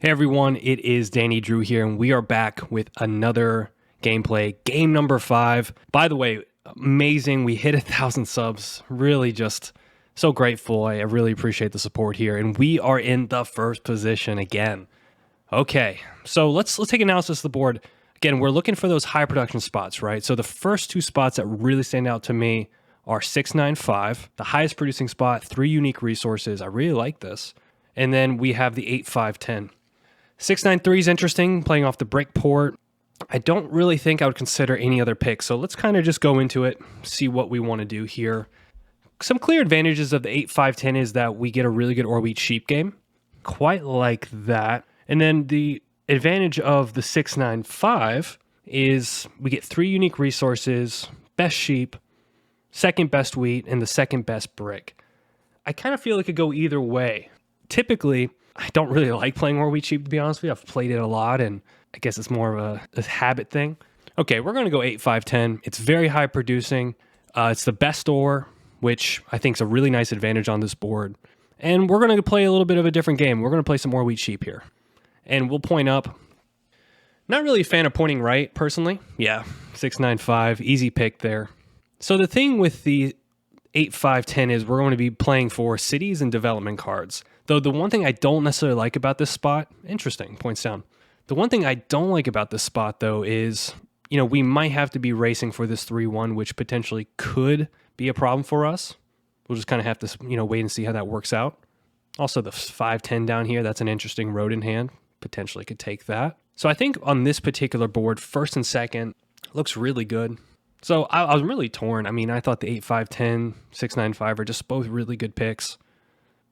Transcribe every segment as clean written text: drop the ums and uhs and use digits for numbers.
Hey everyone, it is DandyDrew here, and we are back with another gameplay, game number 5. By the way, amazing, we hit 1,000 subs, really just so grateful. I really appreciate the support here, and we are in the first position again. Okay, so let's take analysis of the board. Again, we're looking for those high production spots, right? So the first two spots that really stand out to me are 695, the highest producing spot, 3 unique resources. I really like this. And then we have the 8510. 693 is interesting, playing off the break port. I don't really think I would consider any other pick, so let's kind of just go into it, see what we want to do here. Some clear advantages of the 8510 is that we get a really good or wheat sheep game. Quite like that. And then the advantage of the 695 is we get 3 unique resources, best sheep, second best wheat, and the second best brick. I kind of feel it could go either way. Typically, I don't really like playing or wheat sheep, to be honest with you. I've played it a lot, and I guess it's more of a habit thing. Okay, we're going to go 8-5-10. It's very high producing. It's the best ore, which I think is a really nice advantage on this board. And we're going to play a little bit of a different game. We're going to play some more wheat sheep here. And we'll point up. Not really a fan of pointing right, personally. Yeah, 6-9-5, easy pick there. So the thing with the 8-5-10 is we're going to be playing for cities and development cards. Though the one thing I don't necessarily like about this spot, interesting, points down. The one thing I don't like about this spot, though, is, we might have to be racing for this 3-1, which potentially could be a problem for us. We'll just kind of have to, wait and see how that works out. Also, the 5-10 down here, that's an interesting road in hand. Potentially could take that. So I think on this particular board, first and second looks really good. So I was really torn. I mean, I thought the 8-5-10, 6-9-5 are just both really good picks.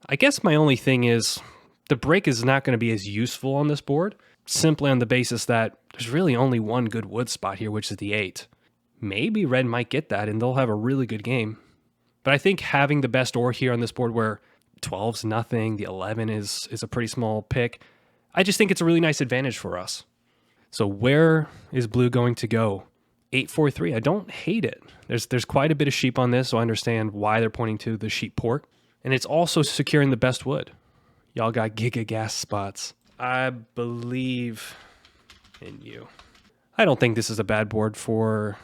I guess my only thing is the break is not going to be as useful on this board, simply on the basis that there's really only one good wood spot here, which is the 8. Maybe red might get that, and they'll have a really good game. But I think having the best ore here on this board where 12's nothing, the 11 is a pretty small pick, I just think it's a really nice advantage for us. So where is blue going to go? 8-4-3, I don't hate it. There's quite a bit of sheep on this, so I understand why they're pointing to the sheep port. And it's also securing the best wood. Y'all got giga gas spots. I believe in you. I don't think this is a bad board for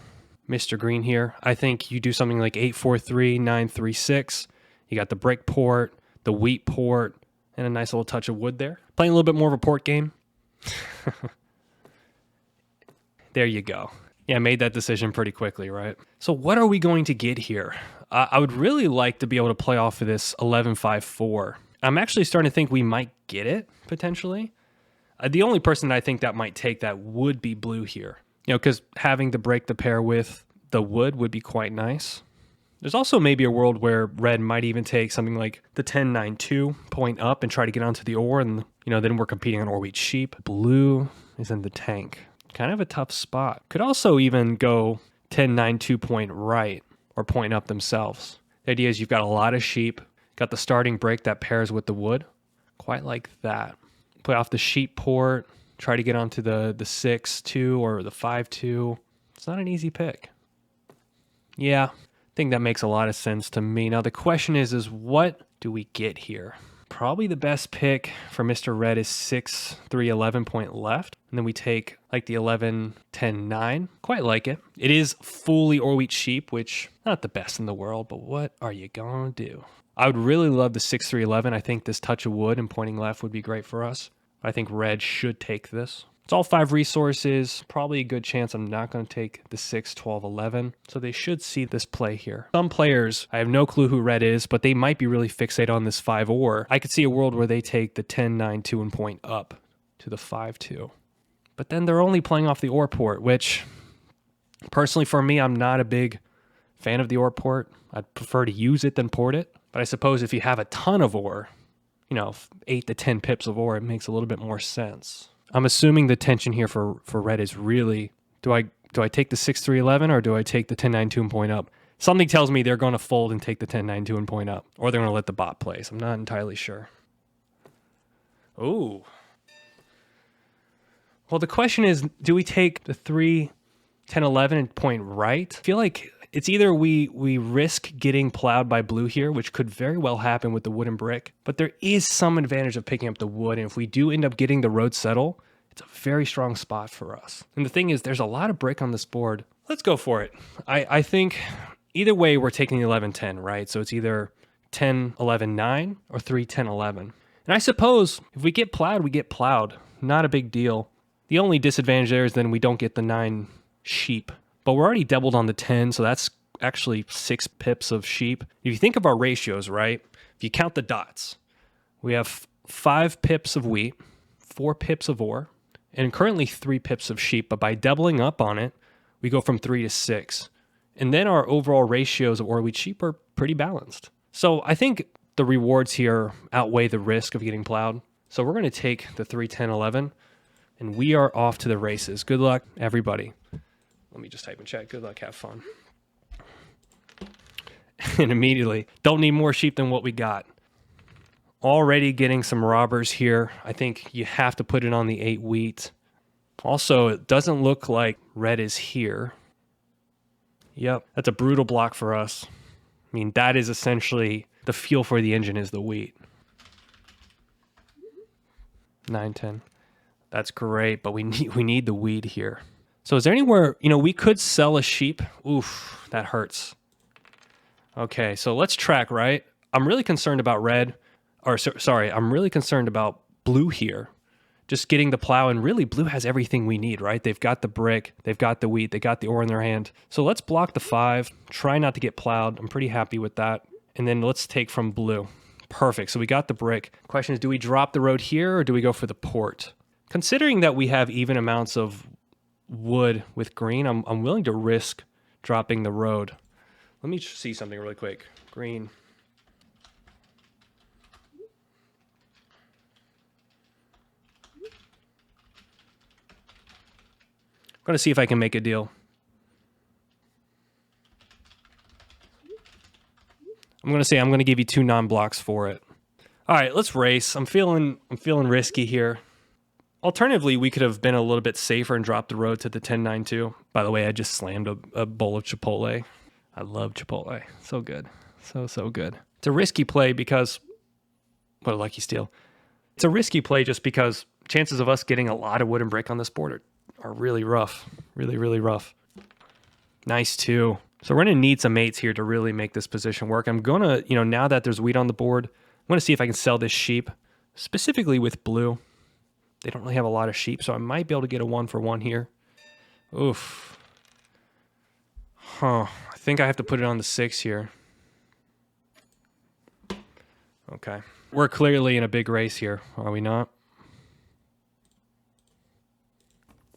Mr. Green here. I think you do something like 8-4-3, 9-3-6. You got the brick port, the wheat port, and a nice little touch of wood there. Playing a little bit more of a port game. There you go. Yeah, I made that decision pretty quickly, right? So what are we going to get here? I would really like to be able to play off of this 11-5-4. I'm actually starting to think we might get it, potentially. The only person that I think that might take that would be blue here. Because having to break the pair with the wood would be quite nice. There's also maybe a world where red might even take something like the 10-9-2, point up and try to get onto the ore, and then we're competing on ore wheat sheep. Blue is in the tank. Kind of a tough spot. Could also even go 10-9-2 point right or point up themselves. The idea is you've got a lot of sheep, got the starting break that pairs with the wood. Quite like that. Play off the sheep port, try to get onto the 6-2 or the 5-2. It's not an easy pick. Yeah, I think that makes a lot of sense to me. Now the question is what do we get here? Probably the best pick for Mr. Red is 6-3-11 point left. And then we take like the 11-10-9. Quite like it. It is fully or wheat sheep, which not the best in the world, but what are you going to do? I would really love the 6-3-11. I think this touch of wood and pointing left would be great for us. I think red should take this. It's all 5 resources. Probably a good chance I'm not going to take the 6-12-11. So they should see this play here. Some players, I have no clue who red is, but they might be really fixated on this 5 ore. I could see a world where they take the 10-9-2 and point up to the 5-2. But then they're only playing off the ore port, which personally for me, I'm not a big fan of the ore port. I'd prefer to use it than port it. But I suppose if you have a ton of ore, 8 to 10 pips of ore, it makes a little bit more sense. I'm assuming the tension here for red is really, do I take the 6-3-11 or do I take the 10-9-2 and point up? Something tells me they're going to fold and take the 10-9-2 and point up, or they're going to let the bot play. So I'm not entirely sure. Ooh. Well, the question is, do we take the 3-10-11 and point right? I feel like It's either we risk getting plowed by blue here, which could very well happen with the wooden brick, but there is some advantage of picking up the wood. And if we do end up getting the road settle, it's a very strong spot for us. And the thing is, there's a lot of brick on this board. Let's go for it. I think either way, we're taking the 11-10, right? So it's either 10-11-9 or 3-10-11. And I suppose if we get plowed, we get plowed. Not a big deal. The only disadvantage there is then we don't get the 9 sheep. But we're already doubled on the 10, so that's actually 6 pips of sheep. If you think of our ratios, right? If you count the dots, we have 5 pips of wheat, 4 pips of ore, and currently 3 pips of sheep. But by doubling up on it, we go from 3 to 6. And then our overall ratios of ore, wheat, sheep are pretty balanced. So I think the rewards here outweigh the risk of getting plowed. So we're going to take the 3-10-11, and we are off to the races. Good luck, everybody. Let me just type in chat. Good luck, have fun. And immediately, don't need more sheep than what we got. Already getting some robbers here. I think you have to put it on the 8 wheat. Also, it doesn't look like red is here. Yep, that's a brutal block for us. I mean, that is essentially the fuel for the engine is the wheat. 9-10. That's great, but we need the wheat here. So is there anywhere, we could sell a sheep. Oof, that hurts. Okay, so let's track, right? I'm really concerned about red. I'm really concerned about blue here. Just getting the plow, and really blue has everything we need, right? They've got the brick, they've got the wheat, they got the ore in their hand. So let's block the 5, try not to get plowed. I'm pretty happy with that. And then let's take from blue. Perfect, so we got the brick. Question is, do we drop the road here or do we go for the port? Considering that we have even amounts of wood with green, I'm willing to risk dropping the road. Let me see something really quick. Green. I'm going to see if I can make a deal. I'm going to give you 2 non-blocks for it. All right, let's race. I'm feeling risky here. Alternatively, we could have been a little bit safer and dropped the road to the 10-9 too. By the way, I just slammed a bowl of Chipotle. I love Chipotle. So good. So good. It's a risky play because... What a lucky steal. It's a risky play just because chances of us getting a lot of wood and brick on this board are really rough. Really, really rough. Nice too. So we're going to need some mates here to really make this position work. I'm going to, now that there's wheat on the board, I'm going to see if I can sell this sheep, specifically with blue. They don't really have a lot of sheep, so I might be able to get a 1-for-1 here. Oof. Huh. I think I have to put it on the 6 here. Okay. We're clearly in a big race here, are we not?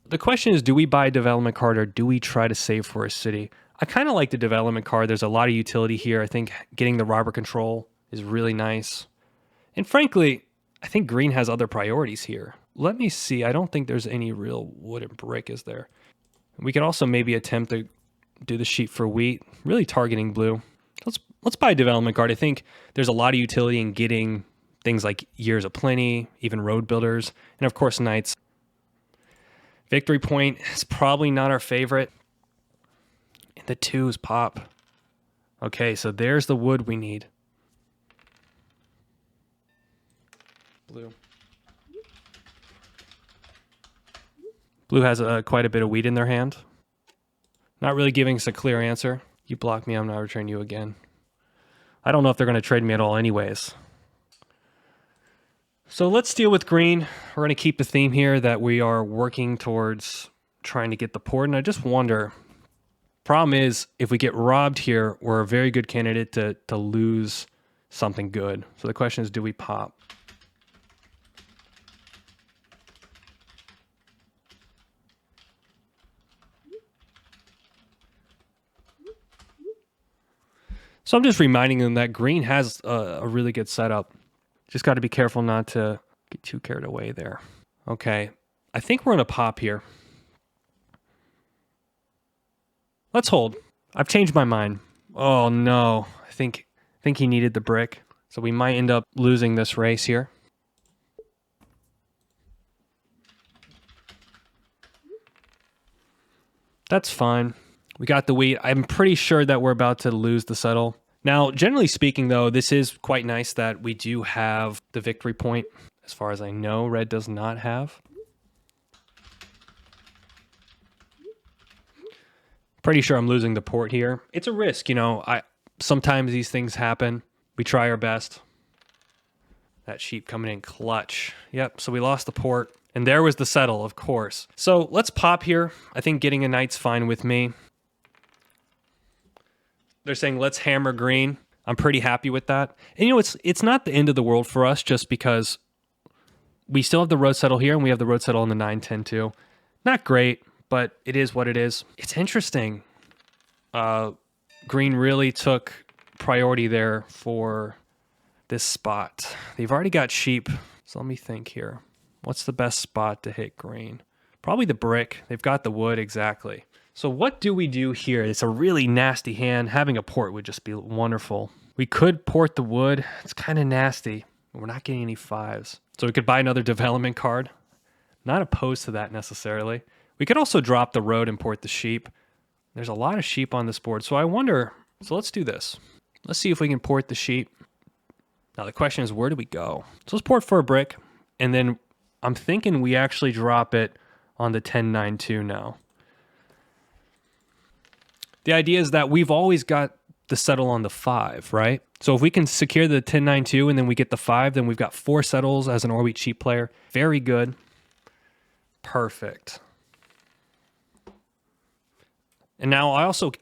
The question is, do we buy a development card or do we try to save for a city? I kind of like the development card. There's a lot of utility here. I think getting the robber control is really nice. And frankly, I think green has other priorities here. Let me see. I don't think there's any real wood and brick, is there? We could also maybe attempt to do the sheep for wheat, really targeting blue. Let's buy a development card. I think there's a lot of utility in getting things like Years of Plenty, even road builders, and of course knights. Victory point is probably not our favorite. And the 2s pop. Okay, so there's the wood we need. Blue. Blue has quite a bit of wheat in their hand. Not really giving us a clear answer. You block me, I'm not returning you again. I don't know if they're going to trade me at all anyways. So let's deal with green. We're going to keep the theme here that we are working towards trying to get the port. And I just wonder, problem is, if we get robbed here, we're a very good candidate to lose something good. So the question is, do we pop? So I'm just reminding them that green has a really good setup. Just got to be careful not to get too carried away there. Okay, I think we're going to pop here. Let's hold. I've changed my mind. Oh no, I think he needed the brick. So we might end up losing this race here. That's fine. We got the wheat. I'm pretty sure that we're about to lose the settle. Now, generally speaking, though, this is quite nice that we do have the victory point. As far as I know, red does not have. Pretty sure I'm losing the port here. It's a risk, you know. Sometimes these things happen. We try our best. That sheep coming in clutch. Yep, so we lost the port. And there was the settle, of course. So let's pop here. I think getting a knight's fine with me. They're saying let's hammer green. I'm pretty happy with that. And you know, it's not the end of the world for us just because we still have the road settle here and we have the road settle on the 9-10 too. Not great, but it is what it is. It's interesting. Green really took priority there for this spot. They've already got sheep. So let me think here. What's the best spot to hit green? Probably the brick. They've got the wood, exactly. So what do we do here? It's a really nasty hand. Having a port would just be wonderful. We could port the wood. It's kind of nasty. We're not getting any 5s. So we could buy another development card. Not opposed to that necessarily. We could also drop the road and port the sheep. There's a lot of sheep on this board. So I wonder, so let's do this. Let's see if we can port the sheep. Now the question is, where do we go? So let's port for a brick. And then I'm thinking we actually drop it on the 10-9-2 now. The idea is that we've always got the settle on the 5, right? So if we can secure the 10-9-2 and then we get the 5, then we've got 4 settles as an or-wheat sheep player. Very good. Perfect. And now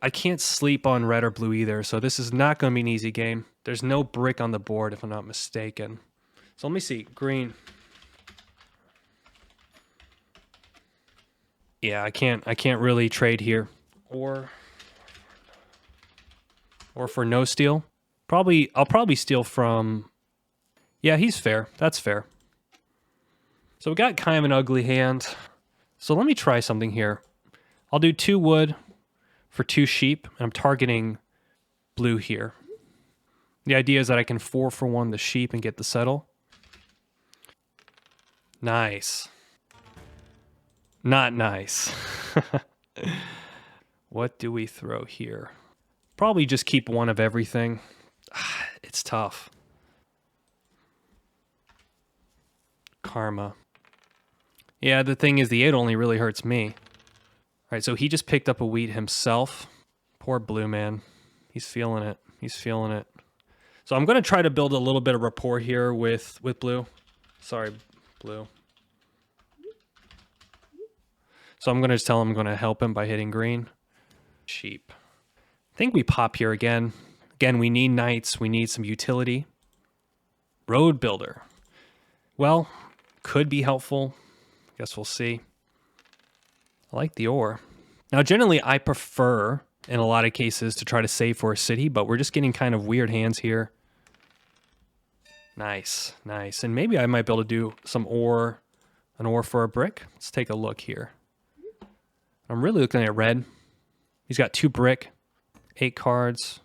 I can't sleep on red or blue either, so this is not going to be an easy game. There's no brick on the board if I'm not mistaken. So let me see. Green. Yeah, I can't really trade here. Or for no steal. I'll probably steal from... Yeah, he's fair. That's fair. So we got kind of an ugly hand. So let me try something here. I'll do 2 wood for 2 sheep, and I'm targeting blue here. The idea is that I can 4-for-1 the sheep and get the settle. Nice. Not nice. What do we throw here? Probably just keep 1 of everything. It's tough. Karma. Yeah, the thing is the 8 only really hurts me. All right, so he just picked up a wheat himself. Poor blue man. He's feeling it. He's feeling it. So I'm going to try to build a little bit of rapport here with blue. Sorry, blue. So I'm going to just tell him I'm going to help him by hitting green. Sheep. I think we pop here again. Again, we need knights. We need some utility. Road builder. Well, could be helpful. Guess we'll see. I like the ore. Now, generally, I prefer, in a lot of cases, to try to save for a city, but we're just getting kind of weird hands here. Nice, nice. And maybe I might be able to do some ore, an ore for a brick. Let's take a look here. I'm really looking at red. He's got 2 brick, 8 cards.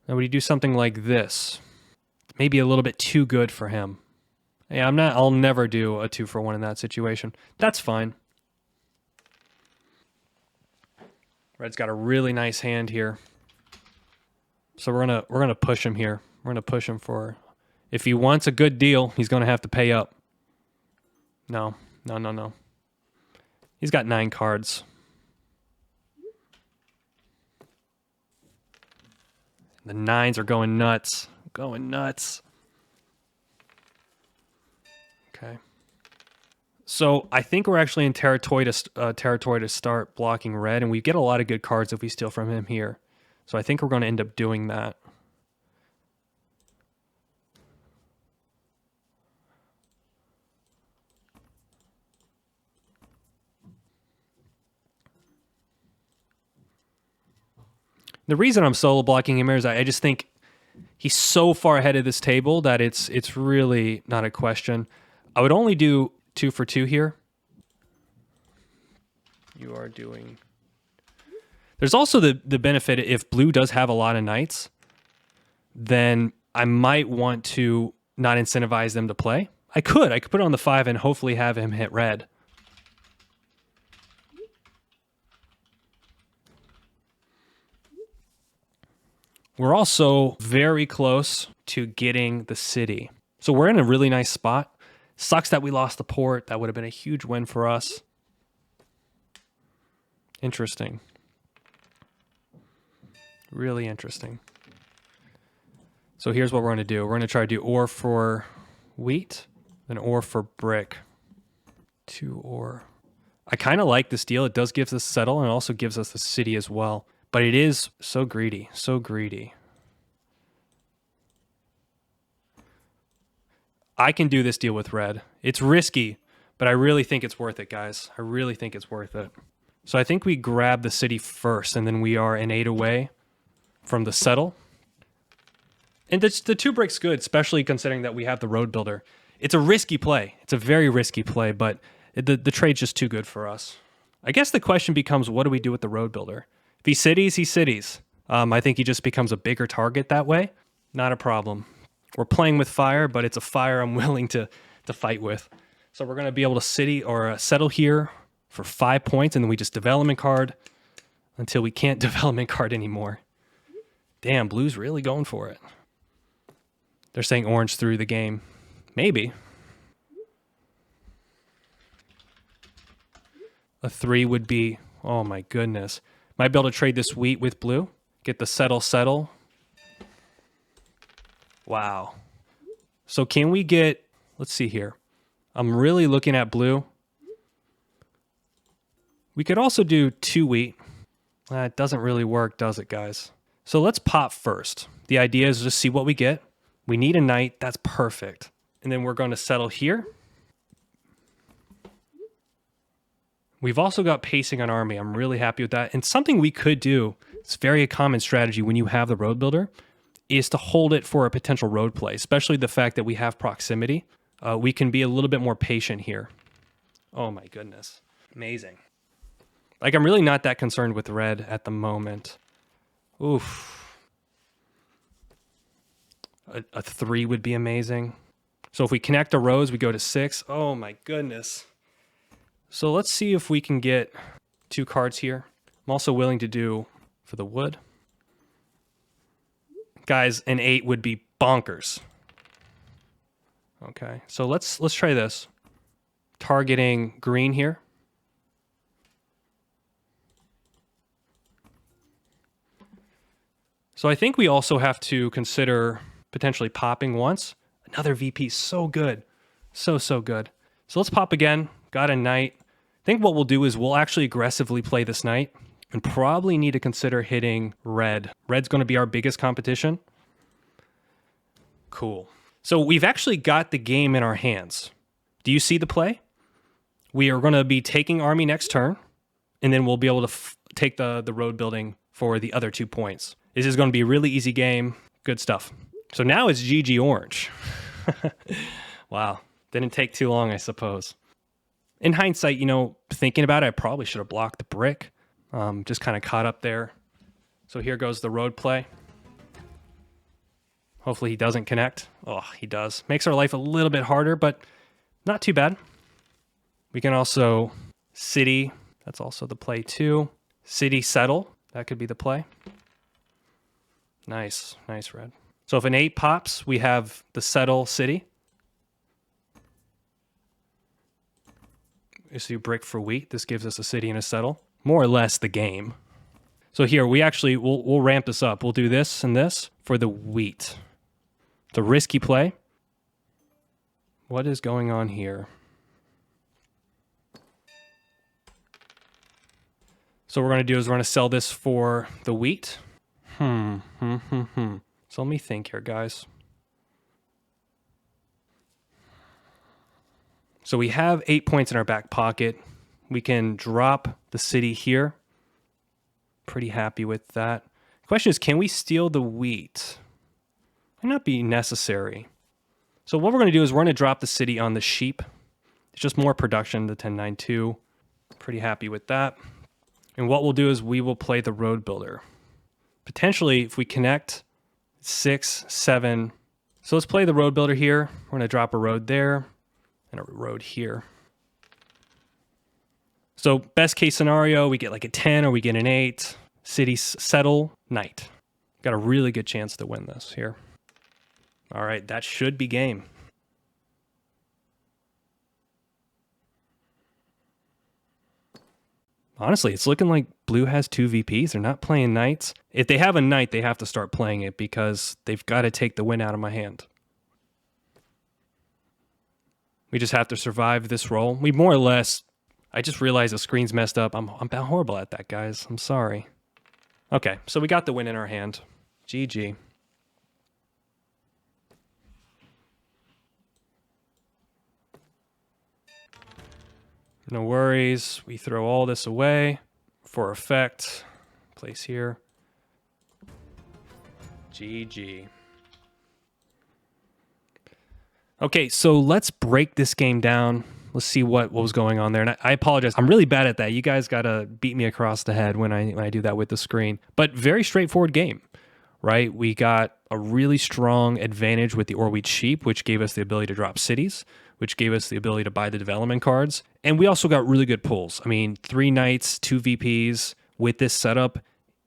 Now, would he do something like this? Maybe a little bit too good for him. Yeah, I'll never do a 2-for-1 in that situation. That's fine. Red's got a really nice hand here. So we're gonna push him here. We're gonna push him for, if he wants a good deal, he's gonna have to pay up. No. He's got 9 cards. The 9s are going nuts. Going nuts. Okay. So I think we're actually in territory to start blocking red, and we get a lot of good cards if we steal from him here. So I think we're going to end up doing that. The reason I'm solo blocking him is I just think he's so far ahead of this table that it's really not a question. I would only do 2 for 2 here. You are doing... There's also the benefit, if blue does have a lot of knights, then I might want to not incentivize them to play. I could put it on the 5 and hopefully have him hit red. We're also very close to getting the city. So we're in a really nice spot. Sucks that we lost the port. That would have been a huge win for us. Interesting. Really interesting. So here's what we're going to do. We're going to try to do ore for wheat, then ore for brick. 2 ore. I kind of like this deal. It does give us settle and it also gives us the city as well. But it is so greedy, so greedy. I can do this deal with red. It's risky, but I really think it's worth it, guys. I really think it's worth it. So I think we grab the city first, and then we are an 8 away from the settle. And the 2 brick's good, especially considering that we have the road builder. It's a risky play. It's a very risky play, but the trade's just too good for us. I guess the question becomes, what do we do with the road builder? If he cities, he cities. I think he just becomes a bigger target that way. Not a problem. We're playing with fire, but it's a fire I'm willing to fight with. So we're going to be able to city or settle here for 5 points, and then we just development card until we can't development card anymore. Damn, blue's really going for it. They're saying orange through the game. Maybe. A 3 would be, oh my goodness. Might be able to trade this wheat with blue. Get the settle. Wow. So can we get, let's see here. I'm really looking at blue. We could also do 2 wheat. It doesn't really work, does it, guys? So let's pop first. The idea is just see what we get. We need a knight. That's perfect. And then we're going to settle here. We've also got pacing on army. I'm really happy with that. And something we could do, it's very a common strategy when you have the road builder, is to hold it for a potential road play, especially the fact that we have proximity. We can be a little bit more patient here. Oh my goodness. Amazing. Like, I'm really not that concerned with red at the moment. Oof. A 3 would be amazing. So if we connect the rows, we go to 6. Oh my goodness. So let's see if we can get 2 cards here. I'm also willing to do for the wood. Guys, an 8 would be bonkers. Okay, so let's try this. Targeting green here. So I think we also have to consider potentially popping once. Another VP, so good. So good. So let's pop again. Got a knight. I think what we'll do is we'll actually aggressively play this knight and probably need to consider hitting red. Red's going to be our biggest competition. Cool. So we've actually got the game in our hands. Do you see the play? We are going to be taking army next turn, and then we'll be able to take the road building for the other 2 points. This is going to be a really easy game. Good stuff. So now it's GG Orange. Wow. Didn't take too long, I suppose. In hindsight, you know, thinking about it, I probably should have blocked the brick. Just kind of caught up there. So here goes the road play. Hopefully he doesn't connect. Oh, he does. Makes our life a little bit harder, but not too bad. We can also city. That's also the play too. City settle. That could be the play. Nice. Nice, red. So if an 8 pops, we have the settle city. Is the brick for wheat. This gives us a city and a settle. More or less the game. So here, we actually, we'll ramp this up. We'll do this and this for the wheat. The risky play. What is going on here? So what we're going to do is we're going to sell this for the wheat. So let me think here, guys. So we have 8 points in our back pocket. We can drop the city here. Pretty happy with that. Question is, can we steal the wheat? Might not be necessary. So what we're going to do is we're going to drop the city on the sheep. It's just more production, the 1092. Pretty happy with that. And what we'll do is we will play the road builder. Potentially, if we connect 6, 7. So let's play the road builder here. We're going to drop a road there and a road here. So best case scenario, we get like a 10 or we get an 8. City settle, knight. Got a really good chance to win this here. All right, that should be game. Honestly, it's looking like blue has 2 VPs. They're not playing knights. If they have a knight, they have to start playing it because they've got to take the win out of my hand. We just have to survive this roll. We more or less... I just realized the screen's messed up. I'm horrible at that, guys. I'm sorry. Okay, so we got the win in our hand. GG. No worries. We throw all this away for effect. Place here. GG. Okay, so let's break this game down. Let's see what was going on there. And I apologize. I'm really bad at that. You guys got to beat me across the head when I do that with the screen. But very straightforward game, right? We got a really strong advantage with the Orweed Sheep, which gave us the ability to drop cities, which gave us the ability to buy the development cards. And we also got really good pulls. I mean, 3 knights, 2 VPs with this setup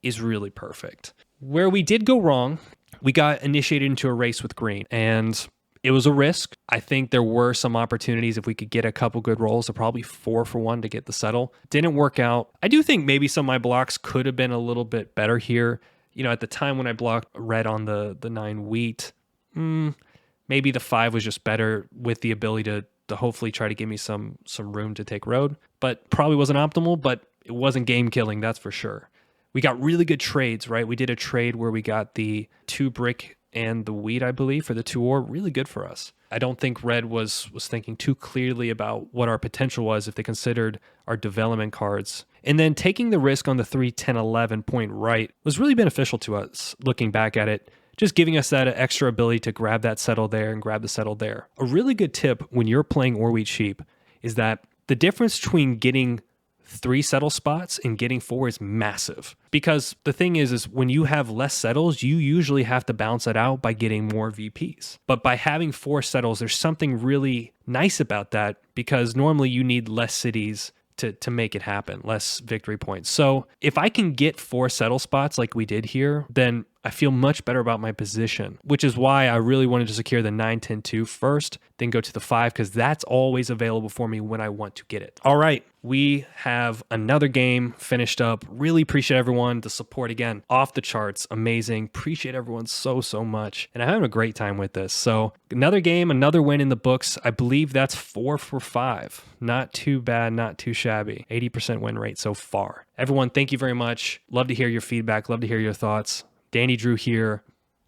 is really perfect. Where we did go wrong, we got initiated into a race with green, and it was a risk. I think there were some opportunities if we could get a couple good rolls, so probably 4 for 1 to get the settle. Didn't work out. I do think maybe some of my blocks could have been a little bit better here. You know, at the time when I blocked red on the 9 wheat, maybe the 5 was just better with the ability to hopefully try to give me some room to take road. But probably wasn't optimal, but it wasn't game killing, that's for sure. We got really good trades, right? We did a trade where we got the 2 brick and the wheat, I believe, for the 2 ore. Really good for us. I don't think red was thinking too clearly about what our potential was if they considered our development cards. And then taking the risk on the 3, 10, 11 point right was really beneficial to us looking back at it, just giving us that extra ability to grab that settle there and grab the settle there. A really good tip when you're playing Orweed Sheep is that the difference between getting 3 settle spots and getting 4 is massive. Because the thing is when you have less settles, you usually have to balance it out by getting more VPs. But by having 4 settles, there's something really nice about that because normally you need less cities to make it happen, less victory points. So if I can get 4 settle spots like we did here, then I feel much better about my position, which is why I really wanted to secure the 9, 10, 2 first, then go to the 5, because that's always available for me when I want to get it. All right, we have another game finished up. Really appreciate everyone. The support again, off the charts, amazing. Appreciate everyone so much. And I'm having a great time with this. So another game, another win in the books. I believe that's 4 for 5. Not too bad, not too shabby. 80% win rate so far. Everyone, thank you very much. Love to hear your feedback. Love to hear your thoughts. DandyDrew here.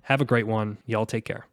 Have a great one. Y'all take care.